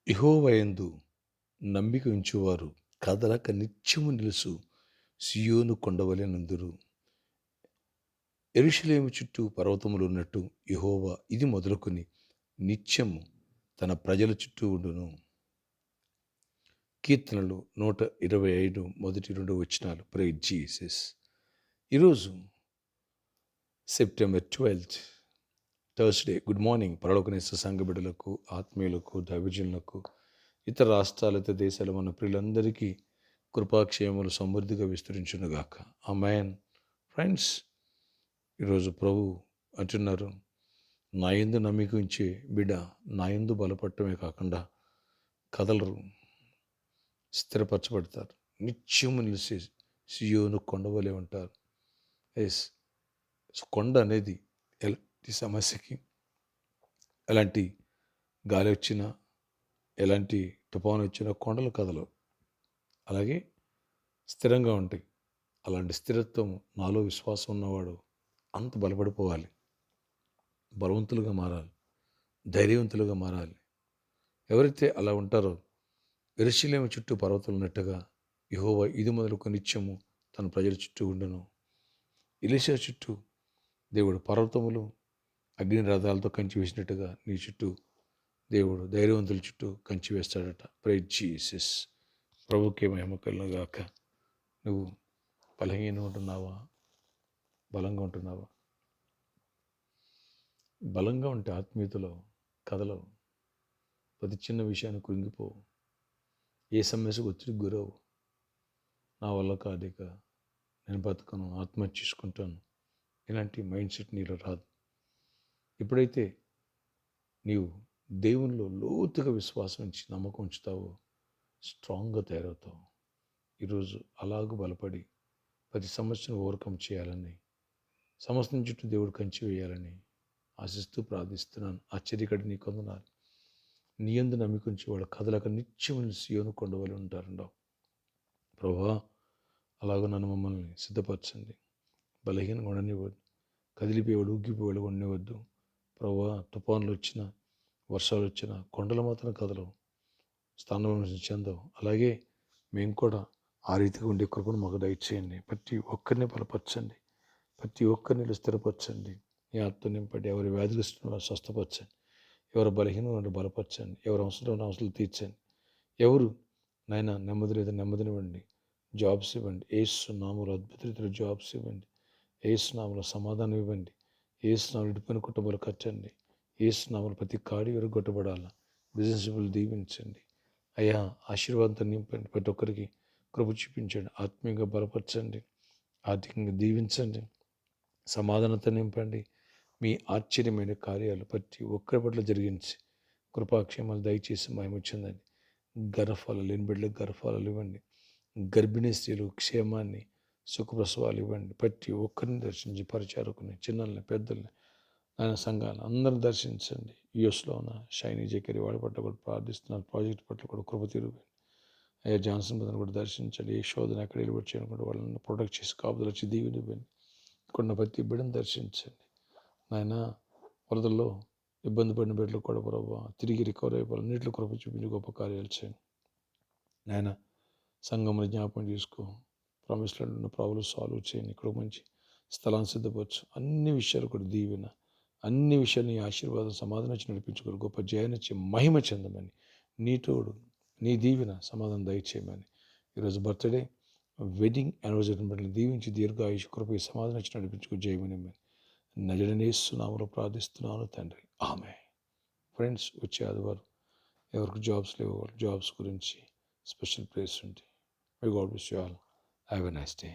యెహోవా యందు నమ్మిక ఉంచువారు కదలక నిత్యము నిలుసు సీయోను కొండవలె నుందురు. యెరూషలేము చుట్టూ పర్వతములు ఉన్నట్టు యెహోవా ఇది మొదలుకొని నిత్యము తన ప్రజల చుట్టూ ఉండును. కీర్తనలు 125 మొదటి 2 వచనాలు. Praise Jesus. ఈరోజు సెప్టెంబర్ 12 థర్స్డే. గుడ్ మార్నింగ్ పరలోకనేశ్వర సంఘ బిడ్డలకు, ఆత్మీయులకు, దైవజనులకు, ఇతర రాష్ట్రాలు, ఇతర దేశాలు మన ప్రియులందరికీ కృపాక్షేమములు సమృద్ధిగా విస్తరించునుగాక. ఆమేన్. ఫ్రెండ్స్, ఈరోజు ప్రభు అంటున్నారు, నా యందు నమ్మిక ఉంచే బిడ్డ నా యందు బలపడటమే కాకుండా కదలరు, స్థిరపరచబడతారు, నిత్యము నిలిచి సియోను కొండవలే ఉంటారు. ఎస్, కొండ అనేది ఎలాంటి సమస్యకి, ఎలాంటి గాలి వచ్చినా, ఎలాంటి తుఫాను వచ్చినా కొండలు కదలవు, అలాగే స్థిరంగా ఉంటాయి. అలాంటి స్థిరత్వం నాలో విశ్వాసం ఉన్నవాడు అంత బలపడిపోవాలి, బలవంతులుగా మారాలి, ధైర్యవంతులుగా మారాలి. ఎవరైతే అలా ఉంటారో యెరూషలేము చుట్టూ పర్వతాలు ఉన్నట్టుగా యెహోవా ఇది మొదలుకొని నిత్యము తన ప్రజల చుట్టూ ఉండును. ఎలీషా చుట్టూ దేవుడు పర్వతములు అగ్ని రథాలతో కంచి వేసినట్టుగా నీ చుట్టూ దేవుడు ధైర్యవంతుల చుట్టూ కంచి వేస్తాడట. Praise Jesus. ప్రభుకే మహిమ కలుగును గాక. నువ్వు బలహీనంగా ఉంటున్నావా? బలంగా ఉంటున్నావా? బలంగా ఉంటే ఆత్మీయతలో కదలవు, ప్రతి చిన్న విషయాన్ని కృంగిపోవు, ఏ సమస్యకు ఒత్తిడికి గురవు. నా వల్ల కాదిక, నేను బతకను, ఆత్మహత్య చేసుకుంటాను, ఇలాంటి మైండ్ సెట్ నీలో రాదు. ఎప్పుడైతే నీవు దేవునిలో లోతుగా విశ్వాసం ఉంచి నమ్మకం ఉంచుతావో స్ట్రాంగ్గా తయారవుతావు. ఈరోజు అలాగూ బలపడి ప్రతి సమస్యను ఓవర్కమ్ చేయాలని, సమస్యల చుట్టూ దేవుడు కంచి వేయాలని ఆశిస్తూ ప్రార్థిస్తున్నాను. ఆశ్చర్యకడి నీ కొందనాలు. నీ యందు నమ్మిక ఉంచి వాడు కదలక నిత్యము సీయోను కొండవలె ఉంటారంటావు. ప్రభువా, అలాగూ నన్ను మమ్మల్ని సిద్ధపరచండి. బలహీనంగా ఉండనివ్వద్దు, కదిలిపోయేవాడు ఊగిపోయేవాడు ఉండనివ్వద్దు. ప్రభువా, తుఫాన్లు వచ్చినా, వర్షాలు వచ్చినా కొండలు మాత్రం కదలవు, స్థానంలో చెందవు. అలాగే మేము కూడా ఆ రీతిగా ఉండే కృపను మాకు దయచేయండి. ప్రతి ఒక్కరిని బలపరచండి, ప్రతి ఒక్కరిని స్థిరపరచండి. ఈ ఆత్మ నింపండి. ఎవరి వ్యాధిస్తున్న స్వస్థపరచండి, ఎవరు బలహీనం బలపరచండి, ఎవరు అవసరాలు తీర్చండి. ఎవరు నాయన నెమ్మది లేదా నెమ్మదినివ్వండి, జాబ్స్ ఇవ్వండి. యేసు నామములో అద్భుత రీతిలో జాబ్స్ ఇవ్వండి. యేసు నామములో సమాధానం ఇవ్వండి. యేసు నామములో ఇడిపోయిన కుటుంబాలు కట్టండి. యేసు నామములో ప్రతి కాడి విరగొట్టబడాల. బిజినెస్లు దీవించండి అయ్యా. ఆశీర్వాదంతో నింపండి. ప్రతి ఒక్కరికి కృప చూపించండి. ఆత్మీయంగా బలపరచండి, ఆర్థికంగా దీవించండి, సమాధానంతో నింపండి. మీ ఆశ్చర్యమైన కార్యాలు ప్రతి ఒక్కరి పట్ల జరిగించి కృపాక్షేమాలు దయచేసి మహిమొచ్చిందండి. గర్భఫలాలు లేని బిడ్డలకు గర్భఫలాలు ఇవ్వండి. గర్భిణీ స్త్రీలు క్షేమాన్ని, సుఖప్రసవాలు ఇవ్వండి. ప్రతి ఒక్కరిని దర్శించి పరిచారకుని, చిన్నల్ని, పెద్దల్ని, ఆయన సంఘాన్ని అందరిని దర్శించండి. యూఎస్లో ఉన్న షైనీ జకరి వాడి పట్ల కూడా ప్రార్థిస్తున్నారు. ప్రాజెక్ట్ పట్ల కూడా కృప తీరువండి అయ్యా. జాన్సన్ బదులు కూడా దర్శించండి. ఏ శోధన ఎక్కడ నిలబడి చేయకుండా వాళ్ళని ప్రొటెక్ట్ చేసి కాపుదలు వచ్చి దీవెని ఇవ్వండి. కొన్న ప్రతి బిడ్డను దర్శించండి నాయన. వరదల్లో ఇబ్బంది పడిన బిడ్డలు కూడా ప్రభావ తిరిగి రికవర్ అయిపోవాలి, నీటిలో కృప చూపించి గొప్ప కార్యాలు చేయండి నాయన. సంఘంలో జ్ఞాపకం చేసుకో, ప్రామిస్లో ఉన్న ప్రాబ్లమ్స్ సాల్వ్ చేయండి. ఇక్కడ మంచి స్థలాన్ని సిద్ధపరచు. అన్ని విషయాలు కూడా దీవెన, అన్ని విషయాలు నీ ఆశీర్వాదం, సమాధానం వచ్చి నడిపించుకోరు. గొప్ప జయాన్నిచ్చి మహిమ చెందమని, నీ తోడు, నీ దీవెన, సమాధానం దయచేయమని. ఈరోజు బర్త్డే, వెడ్డింగ్ యానివర్సరీ బట్టి దీవించి దీర్ఘాయుష్ కృప సమాధానం వచ్చి నడిపించుకో జయమని నజరేయుని యేసు నామములో ప్రార్థిస్తున్నాను తండ్రి, ఆమేన్. ఫ్రెండ్స్, వచ్చే ఆదివారం ఎవరికి జాబ్స్ లేవు, జాబ్స్ గురించి స్పెషల్ ప్రేయర్స్ ఉంటాయి. May God bless you all. Have a nice day.